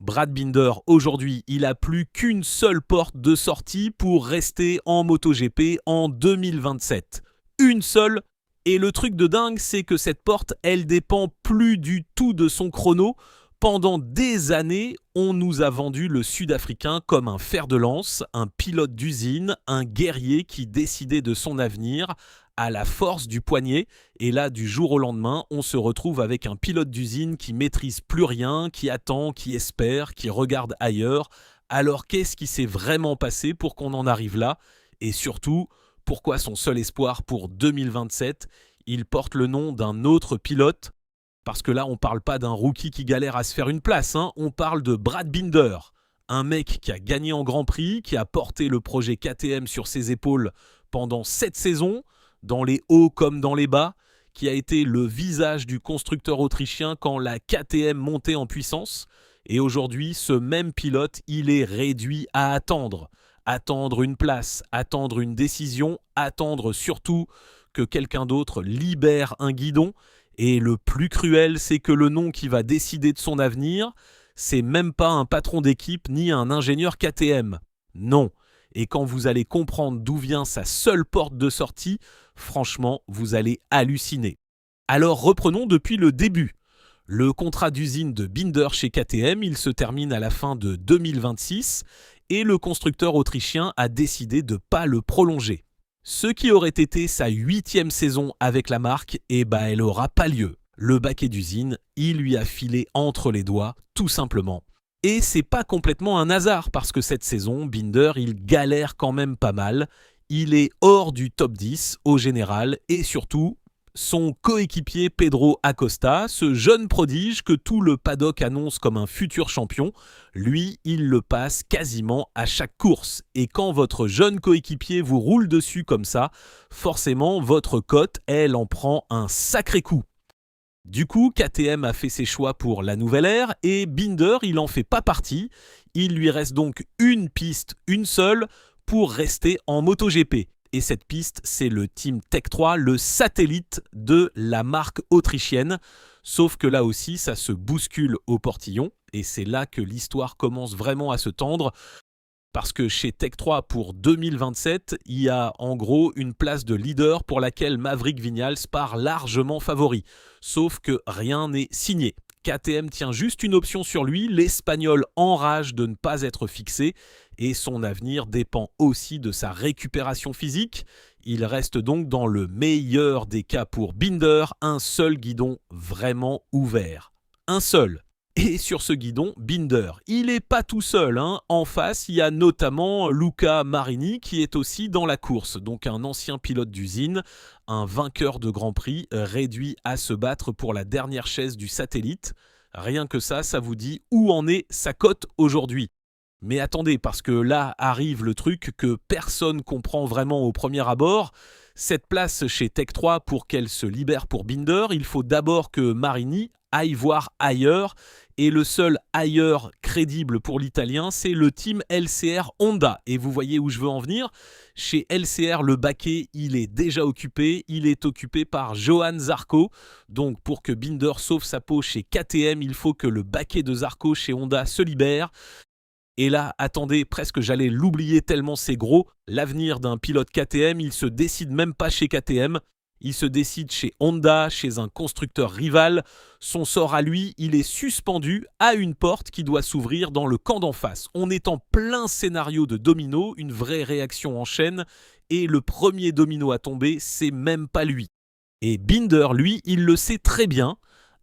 Brad Binder, aujourd'hui, il a plus qu'une seule porte de sortie pour rester en MotoGP en 2027. Une seule. Et le truc de dingue, c'est que cette porte, elle dépend plus du tout de son chrono. Pendant des années, on nous a vendu le Sud-Africain comme un fer de lance, un pilote d'usine, un guerrier qui décidait de son avenir à la force du poignet. Et là, du jour au lendemain, on se retrouve avec un pilote d'usine qui maîtrise plus rien, qui attend, qui espère, qui regarde ailleurs. Alors qu'est-ce qui s'est vraiment passé pour qu'on en arrive là ? Et surtout, pourquoi son seul espoir pour 2027 ? Il porte le nom d'un autre pilote. Parce que là, on ne parle pas d'un rookie qui galère à se faire une place, on parle de Brad Binder, un mec qui a gagné en Grand Prix, qui a porté le projet KTM sur ses épaules pendant 7 saisons, dans les hauts comme dans les bas, qui a été le visage du constructeur autrichien quand la KTM montait en puissance. Et aujourd'hui, ce même pilote, il est réduit à attendre. Attendre une place, attendre une décision, attendre surtout que quelqu'un d'autre libère un guidon. Et le plus cruel, c'est que le nom qui va décider de son avenir, c'est même pas un patron d'équipe ni un ingénieur KTM. Non. Et quand vous allez comprendre d'où vient sa seule porte de sortie, franchement, vous allez halluciner. Alors reprenons depuis le début. Le contrat d'usine de Binder chez KTM, il se termine à la fin de 2026 et le constructeur autrichien a décidé de ne pas le prolonger. Ce qui aurait été sa 8e saison avec la marque, elle n'aura pas lieu. Le baquet d'usine, il lui a filé entre les doigts, tout simplement. Et c'est pas complètement un hasard, parce que cette saison, Binder, il galère quand même pas mal. Il est hors du top 10 au général, et surtout, son coéquipier Pedro Acosta, ce jeune prodige que tout le paddock annonce comme un futur champion, lui, il le passe quasiment à chaque course. Et quand votre jeune coéquipier vous roule dessus comme ça, forcément, votre cote, elle en prend un sacré coup. Du coup, KTM a fait ses choix pour la nouvelle ère et Binder, il n'en fait pas partie. Il lui reste donc une piste, une seule, pour rester en MotoGP. Et cette piste, c'est le Team Tech 3, le satellite de la marque autrichienne. Sauf que là aussi, ça se bouscule au portillon. Et c'est là que l'histoire commence vraiment à se tendre. Parce que chez Tech 3, pour 2027, il y a en gros une place de leader pour laquelle Maverick Viñales part largement favori. Sauf que rien n'est signé. KTM tient juste une option sur lui, l'Espagnol enrage de ne pas être fixé et son avenir dépend aussi de sa récupération physique. Il reste donc dans le meilleur des cas pour Binder, un seul guidon vraiment ouvert. Un seul. Et sur ce guidon, Binder, il n'est pas tout seul. En face, il y a notamment Luca Marini qui est aussi dans la course. Donc un ancien pilote d'usine, un vainqueur de Grand Prix réduit à se battre pour la dernière chaise du satellite. Rien que ça vous dit où en est sa cote aujourd'hui. Mais attendez, parce que là arrive le truc que personne comprend vraiment au premier abord. Cette place chez Tech 3, pour qu'elle se libère pour Binder, il faut d'abord que Marini aille voir ailleurs. Et le seul ailleurs crédible pour l'Italien, c'est le team LCR Honda. Et vous voyez où je veux en venir. Chez LCR, le baquet, il est déjà occupé. Il est occupé par Johan Zarco. Donc pour que Binder sauve sa peau chez KTM, il faut que le baquet de Zarco chez Honda se libère. Et là, attendez, presque j'allais l'oublier tellement c'est gros. L'avenir d'un pilote KTM, il se décide même pas chez KTM. Il se décide chez Honda, chez un constructeur rival. Son sort à lui, il est suspendu à une porte qui doit s'ouvrir dans le camp d'en face. On est en plein scénario de domino, une vraie réaction en chaîne. Et le premier domino à tomber, c'est même pas lui. Et Binder, lui, il le sait très bien.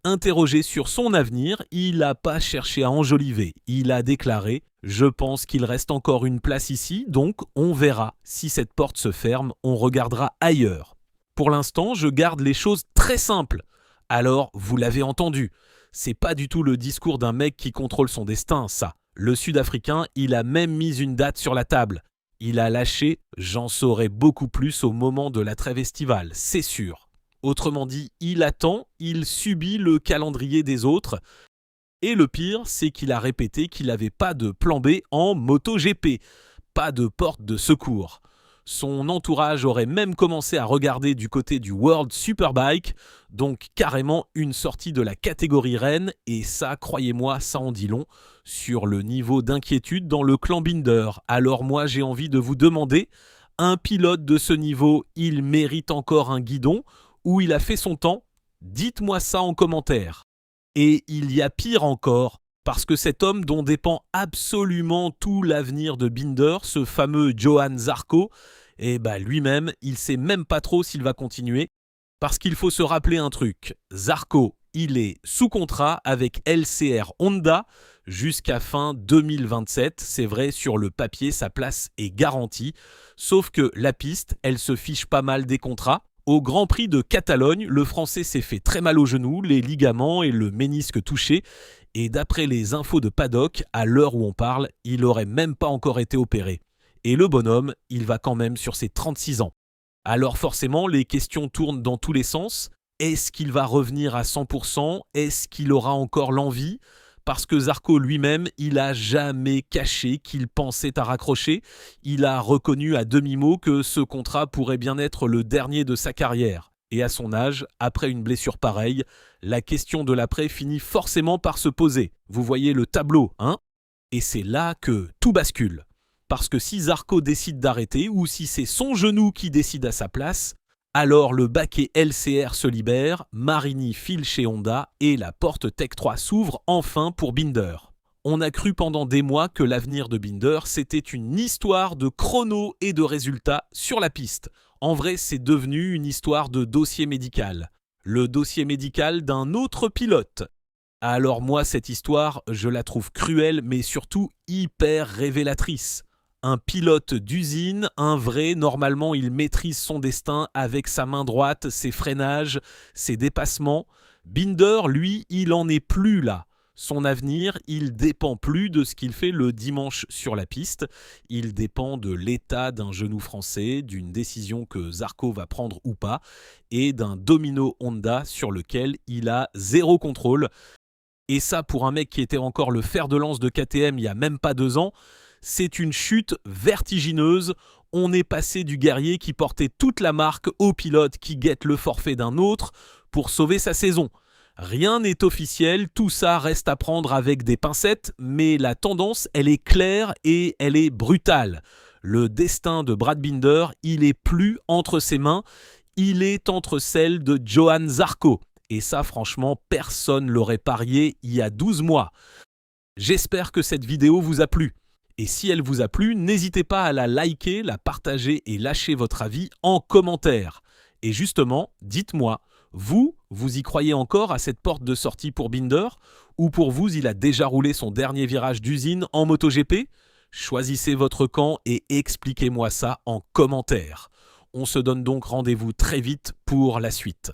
Interrogé sur son avenir, il n'a pas cherché à enjoliver. Il a déclaré « Je pense qu'il reste encore une place ici, donc on verra. Si cette porte se ferme, on regardera ailleurs. Pour l'instant, je garde les choses très simples. » Alors, vous l'avez entendu, c'est pas du tout le discours d'un mec qui contrôle son destin, ça. Le Sud-Africain, il a même mis une date sur la table. Il a lâché « J'en saurai beaucoup plus au moment de la trêve estivale, c'est sûr. » Autrement dit, il attend, il subit le calendrier des autres. Et le pire, c'est qu'il a répété qu'il n'avait pas de plan B en MotoGP. Pas de porte de secours. Son entourage aurait même commencé à regarder du côté du World Superbike, donc carrément une sortie de la catégorie reine, et ça, croyez-moi, ça en dit long sur le niveau d'inquiétude dans le clan Binder. Alors moi, j'ai envie de vous demander, un pilote de ce niveau, il mérite encore un guidon ou il a fait son temps? Dites-moi ça en commentaire. Et il y a pire encore, parce que cet homme dont dépend absolument tout l'avenir de Binder, ce fameux Johann Zarco, lui-même, il sait même pas trop s'il va continuer, parce qu'il faut se rappeler un truc. Zarco, il est sous contrat avec LCR Honda jusqu'à fin 2027. C'est vrai, sur le papier, sa place est garantie. Sauf que la piste, elle se fiche pas mal des contrats. Au Grand Prix de Catalogne, le Français s'est fait très mal au genou, les ligaments et le ménisque touchés. Et d'après les infos de Paddock, à l'heure où on parle, il n'aurait même pas encore été opéré. Et le bonhomme, il va quand même sur ses 36 ans. Alors forcément, les questions tournent dans tous les sens. Est-ce qu'il va revenir à 100%? Est-ce qu'il aura encore l'envie? Parce que Zarco lui-même, il n'a jamais caché qu'il pensait à raccrocher. Il a reconnu à demi-mot que ce contrat pourrait bien être le dernier de sa carrière. Et à son âge, après une blessure pareille, la question de l'après finit forcément par se poser. Vous voyez le tableau, hein? Et c'est là que tout bascule. Parce que si Zarco décide d'arrêter, ou si c'est son genou qui décide à sa place, alors le baquet LCR se libère, Marini file chez Honda et la porte Tech 3 s'ouvre enfin pour Binder. On a cru pendant des mois que l'avenir de Binder, c'était une histoire de chrono et de résultats sur la piste. En vrai, c'est devenu une histoire de dossier médical. Le dossier médical d'un autre pilote. Alors moi, cette histoire, je la trouve cruelle, mais surtout hyper révélatrice. Un pilote d'usine, un vrai, normalement il maîtrise son destin avec sa main droite, ses freinages, ses dépassements. Binder, lui, il en est plus là. Son avenir, il dépend plus de ce qu'il fait le dimanche sur la piste. Il dépend de l'état d'un genou français, d'une décision que Zarco va prendre ou pas, et d'un domino Honda sur lequel il a zéro contrôle. Et ça, pour un mec qui était encore le fer de lance de KTM il n'y a même pas 2 ans, c'est une chute vertigineuse. On est passé du guerrier qui portait toute la marque au pilote qui guette le forfait d'un autre pour sauver sa saison. Rien n'est officiel, tout ça reste à prendre avec des pincettes, mais la tendance, elle est claire et elle est brutale. Le destin de Brad Binder, il est plus entre ses mains, il est entre celles de Johann Zarco. Et ça, franchement, personne l'aurait parié il y a 12 mois. J'espère que cette vidéo vous a plu. Et si elle vous a plu, n'hésitez pas à la liker, la partager et lâcher votre avis en commentaire. Et justement, dites-moi, vous y croyez encore à cette porte de sortie pour Binder? Ou pour vous, il a déjà roulé son dernier virage d'usine en MotoGP? Choisissez votre camp et expliquez-moi ça en commentaire. On se donne donc rendez-vous très vite pour la suite.